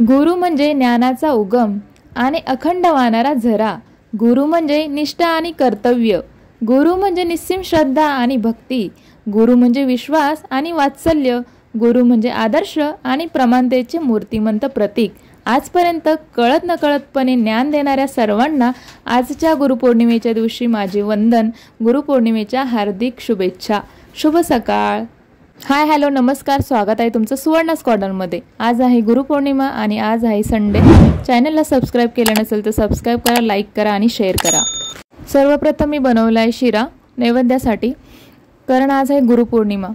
गुरु म्हणजे ज्ञानाचा उगम आणि अखंड वाहणारा झरा. गुरु म्हणजे निष्ठा आणि कर्तव्य. गुरु म्हणजे निस्सीम श्रद्धा आणि भक्ती. गुरु म्हणजे विश्वास आणि वात्सल्य. गुरु म्हणजे आदर्श आणि प्रमाणतेचे मूर्तिमंत प्रतीक. आजपर्यंत कळत नकळतपणे ज्ञान देणाऱ्या सर्वांना आजच्या गुरुपौर्णिमेच्या दिवशी माझे वंदन. गुरुपौर्णिमेच्या हार्दिक शुभेच्छा. शुभ सकाळ. हाय हॅलो नमस्कार. स्वागत आहे तुमचं सुवर्ण स्क्वॉडरमध्ये. आज आहे गुरुपौर्णिमा आणि आज आहे संडे. चॅनलला सबस्क्राईब केलं नसेल तर सबस्क्राईब करा, लाईक करा आणि शेअर करा. सर्वप्रथम मी बनवला आहे शिरा नैवेद्यासाठी, कारण आज आहे गुरुपौर्णिमा.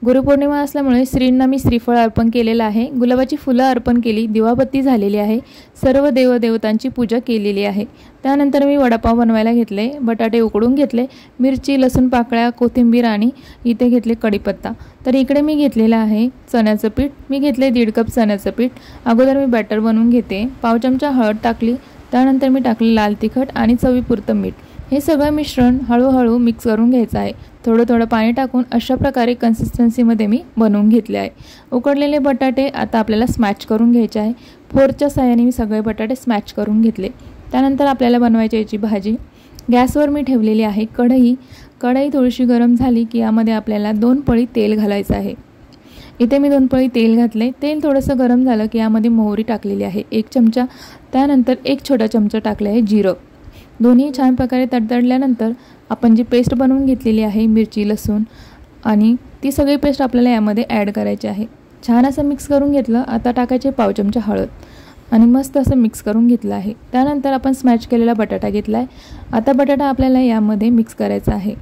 गुरुपौर्णिमा असल्यामुळे श्रींना मी श्रीफळ अर्पण केलेलं आहे, गुलाबाची फुलं अर्पण केली, दिवाबत्ती झालेली आहे, सर्व देवदेवतांची पूजा केलेली आहे. त्यानंतर मी वडापाव बनवायला घेतले. बटाटे उकडून घेतले, मिरची, लसूण पाकळ्या, कोथिंबीर आणि इथे घेतले कढीपत्ता. तर इकडे मी घेतलेलं आहे चण्याचं पीठ. मी घेतले 1.5 कप चण्याचं पीठ. अगोदर मी बॅटर बनवून घेते. पाव चमचा हळद टाकली, त्यानंतर मी टाकले लाल तिखट आणि चवीपुरतं मीठ. हे सगळं मिश्रण हळूहळू मिक्स करून घ्यायचं आहे. थोडं थोडं पाणी टाकून अशा प्रकारे कन्सिस्टन्सीमध्ये मी बनवून घेतले आहे. उकडलेले बटाटे आता आपल्याला स्मॅश करून घ्यायचे आहे. फोर्कच्या साहाय्याने मी सगळे बटाटे स्मॅश करून घेतले. त्यानंतर आपल्याला बनवायची याची भाजी. गॅसवर मी ठेवलेली आहे कढई. कढई थोडीशी गरम झाली की यामध्ये आपल्याला 2 पळी तेल घालायचं आहे. इथे मी 2 पळी तेल घातले. तेल थोडंसं गरम झालं की यामध्ये मोहरी टाकलेली आहे 1 चमचा. त्यानंतर 1 छोटा चमचा टाकले आहे जिरं. दोन्ही छान प्रकारे तडतडल्यानंतर आपण जी पेस्ट बनवून घेतलेली आहे मिरची, लसूण आणि ती सगळी पेस्ट आपल्याला यामध्ये ॲड करायची आहे. छान असं मिक्स करून घेतलं. आता टाकायचे पाव चमचा हळद आणि मस्त असं मिक्स करून घेतलं आहे. त्यानंतर आपण स्मॅश केलेला बटाटा घेतला आहे. आता बटाटा आपल्याला यामध्ये मिक्स करायचा आहे.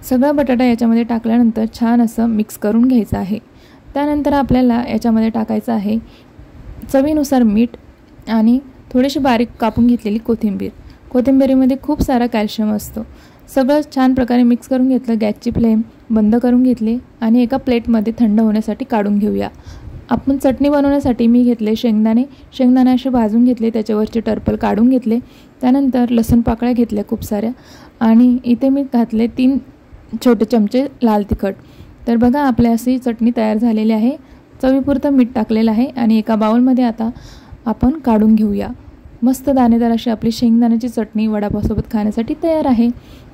सगळा बटाटा याच्यामध्ये टाकल्यानंतर छान असं मिक्स करून घ्यायचं आहे. त्यानंतर आपल्याला याच्यामध्ये टाकायचं आहे चवीनुसार मीठ आणि थोडीशी बारीक कापून घेतलेली कोथिंबीर. कोथिंबीरीमध्ये खूप सारा कॅल्शियम असतो. सगळं छान प्रकारे मिक्स करून घेतलं. गॅसची फ्लेम बंद करून घेतली आणि एका प्लेटमध्ये थंड होण्यासाठी काढून घेऊया. आपण चटणी बनवण्यासाठी मी घेतले शेंगदाणे असे भाजून घेतले, त्याच्यावरचे टर्पल काढून घेतले. त्यानंतर लसूण पाकळ्या घेतल्या खूप साऱ्या आणि इथे मी घातले 3 छोटे चमचे लाल तिखट. तर बघा आपल्या अशी चटणी तयार झालेली आहे. चवीपुरतं मीठ टाकलेलं आहे आणि एका बाउलमध्ये आता आपण काढून घेऊया. मस्त दाणेदार अशी आपली शेंगदाण्याची चटणी वडापावसोबत खाण्यासाठी तयार आहे.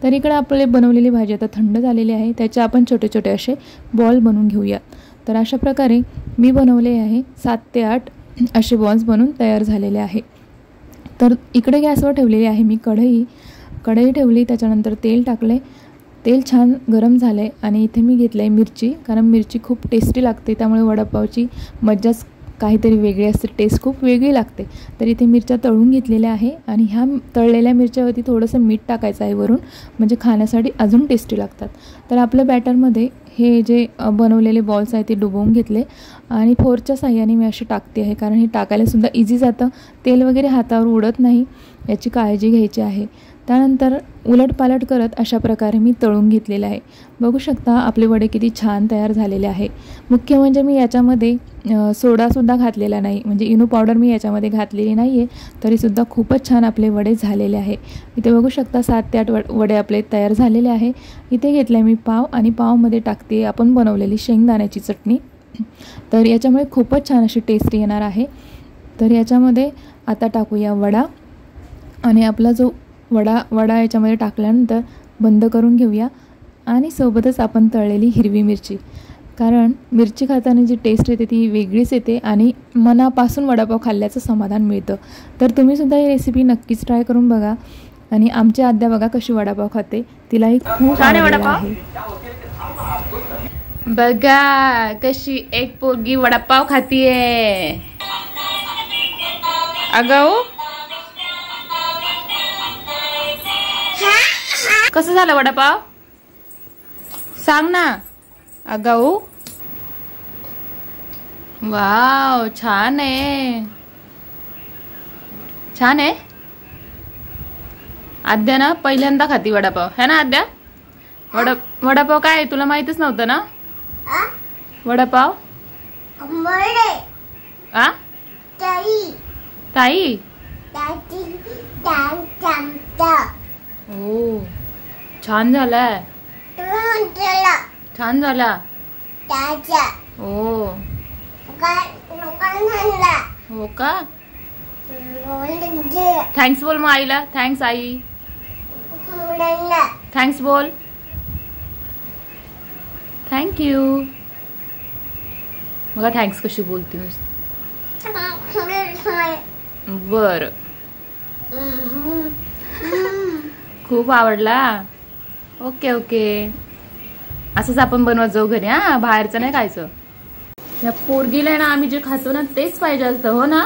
तर इकडे आपले बनवलेली भाजी आता थंड झालेली आहे. त्याचे आपण छोटे छोटे असे बॉल बनवून घेऊया. तर अशा प्रकारे मी बनवले आहे 7 ते 8 असे बॉल्स बनवून तयार झालेले आहे. तर इकडे गॅसवर ठेवलेली आहे मी कढई ठेवली. त्याच्यानंतर तेल टाकले. तेल छान गरम झाले आणि इथे मी घेतलं आहे मिरची, कारण मिरची खूप टेस्टी लागते. त्यामुळे वडापावची मज्जाच काहीतरी वेगळी असते, टेस्ट खूप वेगळी लागते. तर इथे मिरच्या तळून घेतलेल्या आहे आणि ह्या तळलेल्या मिरच्यावरती थोडंसं मीठ टाकायचं आहे वरून, म्हणजे खाण्यासाठी अजून टेस्टी लागतात. तर आपल्या बॅटरमध्ये हे जे बनवलेले बॉल्स आहेत ते डुबवून घेतले आणि फोर्कच्या साहाय्याने मी असे टाकते आहे, कारण हे टाकायलासुद्धा इझी जातं. तेल वगैरे हातावर उडत नाही, याची काळजी घ्यायची आहे. त्यानंतर उलटपालट करत अशा प्रकारे मी तळून घेतलेले आहे. बघू शकता आपले वडे किती छान तयार झालेले आहे. मुख्य म्हणजे मी याच्यामध्ये सोडासुद्धा घातलेला नाही, म्हणजे इनो पावडर मी याच्यामध्ये घातलेली नाही आहे, तरीसुद्धा खूपच छान आपले वडे झालेले आहे. इथे बघू शकता 7 ते 8 वडे आपले तयार झालेले आहे. इथे घेतले मी पाव आणि पावमध्ये टाकते आपण बनवलेली शेंगदाण्याची चटणी. तर याच्यामुळे खूपच छान अशी टेस्टी येणार आहे. तर याच्यामध्ये आता टाकूया वडा आणि आपला जो वडा याच्यामध्ये टाकल्यानंतर बंद करून घेऊया आणि सोबतच आपण तळलेली हिरवी मिरची, कारण मिरची खाताना जी टेस्ट येते ती वेगळीच येते आणि मनापासून वडापाव खाल्ल्याचं समाधान मिळतं. तर तुम्हीसुद्धा ही रेसिपी नक्कीच ट्राय करून बघा. आणि आमची आद्या बघा कशी वडापाव खाते, तिलाही खूप आवडला आहे. बघा कशी एक पोरगी वडापाव खातीये. अगं कसं झालं वडापाव सांग ना. अगाऊ वाव, छान आहे, छान आहे. आद्या ना पहिल्यांदा खाती वडापाव, है ना आद्या? वडापाव काय आहे तुला माहितच नव्हतं ना? वडापाव ताई ओ छान झालाय, छान झाला. ओ हो का? थँक्स बोल मग आईला. थँक्स आई. थँक्स बोल. थँक्यू. बघा थँक्स कशी बोलते नुसती. बर. खूप आवडला. Okay okay. असंच आपण बनवत जाऊ घरी. हा, बाहेरचं नाही खायचं. या पोरगीला ना आम्ही जे खातो ना तेच पाहिजे असतं. हो ना?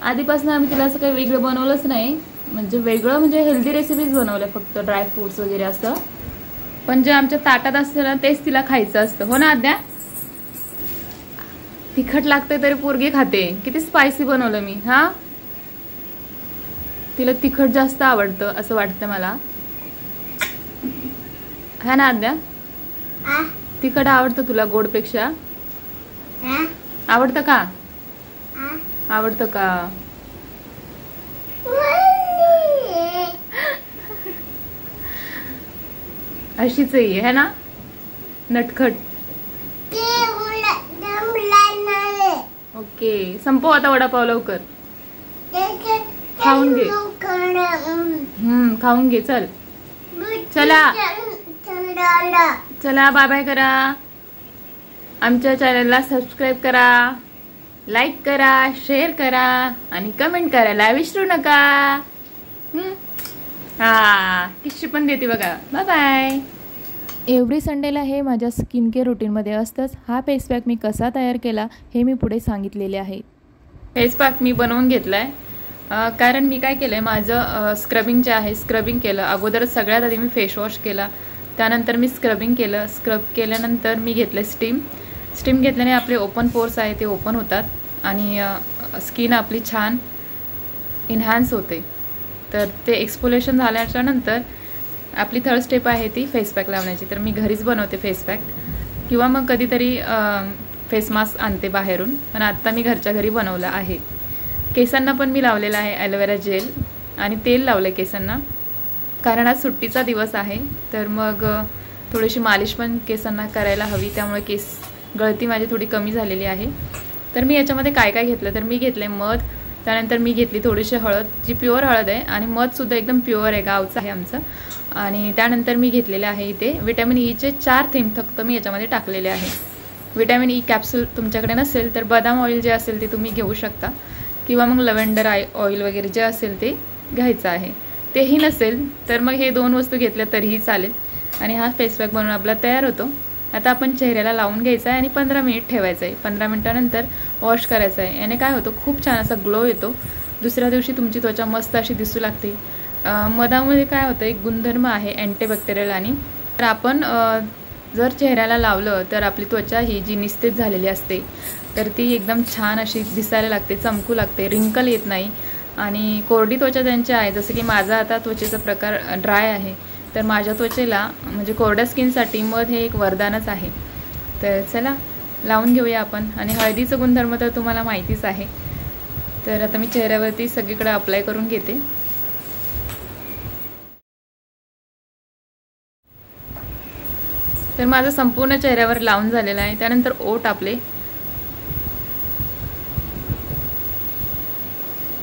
आधीपासून आम्ही तिला असं काही वेगळं बनवलंच नाही. म्हणजे वेगळं म्हणजे हेल्दी रेसिपीज बनवल्या फक्त, ड्राय फ्रुट्स वगैरे असं. पण जे आमच्या ताटात असतं ना तेच तिला खायचं असतं. हो ना आद्या? तिखट लागते तरी पोरगी खाते. किती स्पायसी बनवलं मी. हा, तिला तिखट जास्त आवडतं असं वाटतं मला. हा ना आद्या? तिखट आवडतं तुला गोडपेक्षा? आवडतं का? आवडतं का? अशीच आहे ना नटखट. ओके, संपव आता वडापाव लवकर. खाऊन घे. खाऊन घे. चल चला चला, बाय बाय करा. आमच्या चॅनलला सबस्क्राईब करा, लाईक करा, शेअर करा आणि कमेंट करायला विसरू नका. हा, किस्सी पण देते बघा. Bye bye. एव्हरी संडेला हे माझ्या स्किन केअर रुटीनमध्ये असतंच. हा फेस पॅक मी कसा तयार केला हे मी पुढे सांगितलेले आहे. फेस पॅक मी बनवून घेतलाय कारण मी काय केलंय, माझं स्क्रबिंग जे आहे स्क्रबिंग केलं अगोदर. सगळ्यात आधी मी फेस वॉश केला, त्यानंतर मी स्क्रबिंग केलं. स्क्रब केल्यानंतर मी घेतले स्टीम. स्टीम घेतल्याने आपले ओपन पोर्स आहे ते ओपन होतात आणि स्किन आपली छान इन्हान्स होते. तर ते एक्सफोलेशन झाल्याच्या नंतर आपली थर्ड स्टेप आहे ती फेस पॅक लावण्याची. तर मी घरीच बनवते फेस पॅक किंवा मग कधीतरी फेस मास्क आणते बाहेरून, पण आत्ता मी घरच्या घरी बनवलं आहे. केसांना पण मी लावलेलं आहे ॲलोवेरा जेल आणि तेल लावलं केसांना, कारण आज सुट्टीचा दिवस आहे. तर मग थोडीशी मालिश पण केसांना करायला हवी, त्यामुळे केस गळती माझी थोडी कमी झालेली आहे. तर मी याच्यामध्ये काय काय घेतलं, तर मी घेतले मध, त्यानंतर मी घेतली थोडीशी हळद, जी प्युअर हळद आहे आणि मधसुद्धा एकदम प्युअर आहे, गावचं आहे आमचं. आणि त्यानंतर मी घेतलेले आहे इथे विटॅमिन ईचे 4 थेंब फक्त मी याच्यामध्ये टाकलेले आहे. विटॅमिन ई कॅप्सूल तुमच्याकडे नसेल तर बदाम ऑइल जे असेल ते तुम्ही घेऊ शकता किंवा मग लव्हेंडर ऑइल वगैरे जे असेल ते घ्यायचं आहे. तेही नसेल तर मग हे 2 वस्तू घेतल्या तरीही चालेल. आणि हा फेस पॅक बनवून आपला तयार होतो. आता आपण चेहऱ्याला लावून घ्यायचा आहे आणि 15 मिनिट ठेवायचं आहे. 15 मिनिटानंतर वॉश करायचं आहे. याने काय होतं, खूप छान असा ग्लो येतो. दुसऱ्या दिवशी तुमची त्वचा मस्त अशी दिसू लागते. मधामध्ये काय होतं, एक गुणधर्म आहे अँटीबॅक्टेरियल. आणि तर आपण जर चेहऱ्याला लावलं तर आपली त्वचा ही जी निस्तेज झालेली असते तर ती एकदम छान अशी दिसायला लागते, चमकू लागते, रिंकल येत नाही. आणि कोरडी त्वचा ज्यांची आहे, जसं की माझा आता त्वचेचा प्रकार ड्राय आहे, तर माझ्या त्वचेला म्हणजे कोरड्या स्किनसाठी मध हे एक वरदानच आहे. तर चला लावून घेऊया आपण. आणि हळदीचं गुणधर्म तर तुम्हाला माहितीच आहे. तर आता मी चेहऱ्यावरती सगळीकडे अप्लाय करून घेते. तर माझं संपूर्ण चेहऱ्यावर लावून झालेलं आहे. त्यानंतर ओठ आपले,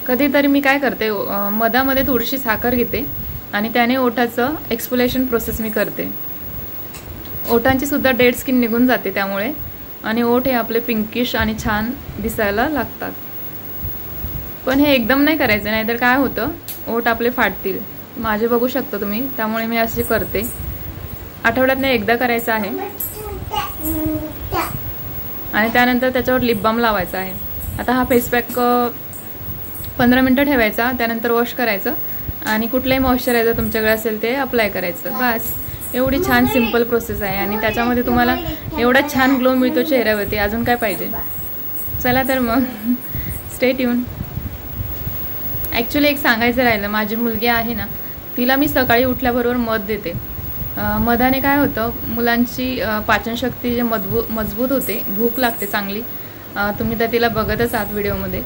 कधीतरी मी काय करते, मधामध्ये थोडीशी साखर घेते आणि त्याने ओठाचं एक्सफोलेशन प्रोसेस मी करते. ओठांची सुद्धा डेड स्किन निघून जाते त्यामुळे. आणि ओठ हे आपले पिंकिश आणि छान दिसायला लागतात. पण हे एकदम नाही करायचं, नाहीतर काय होतं, ओठ आपले फाटतील. माझे बघू शकता तुम्ही, त्यामुळे मी असे करते. आठवड्यातनं एकदा करायचं आहे. आणि त्यानंतर त्याच्यावर लिप बाम लावायचा आहे. आता हा फेस पॅक 15 मिनिटं ठेवायचा, त्यानंतर वॉश करायचं आणि कुठलंही मॉइश्चरायझर तुमच्याकडे असेल ते अप्लाय करायचं. बस एवढी छान सिंपल प्रोसेस आहे आणि त्याच्यामध्ये तुम्हाला एवढा छान ग्लो मिळतो चेहऱ्यावरती. अजून काय पाहिजे. चला तर मग स्टे ट्यून. ॲक्च्युली एक सांगायचं राहिलं, माझी मुलगी आहे ना, तिला मी सकाळी उठल्याबरोबर मध देते. मधाने काय होतं, मुलांची पाचनशक्ती जे मजबूत होते, भूक लागते चांगली. तुम्ही तर तिला बघतच आहात व्हिडिओमध्ये.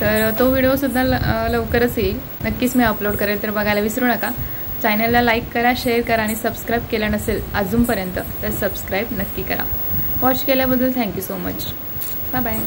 तर तो व्हिडिओसुद्धा लवकरच येईल. नक्कीच मी अपलोड करेल, तर बघायला विसरू नका. चॅनलला लाईक करा, शेअर करा आणि सबस्क्राईब केलं नसेल अजूनपर्यंत तर सबस्क्राईब नक्की करा. वॉच केल्याबद्दल thank you so much. Bye bye.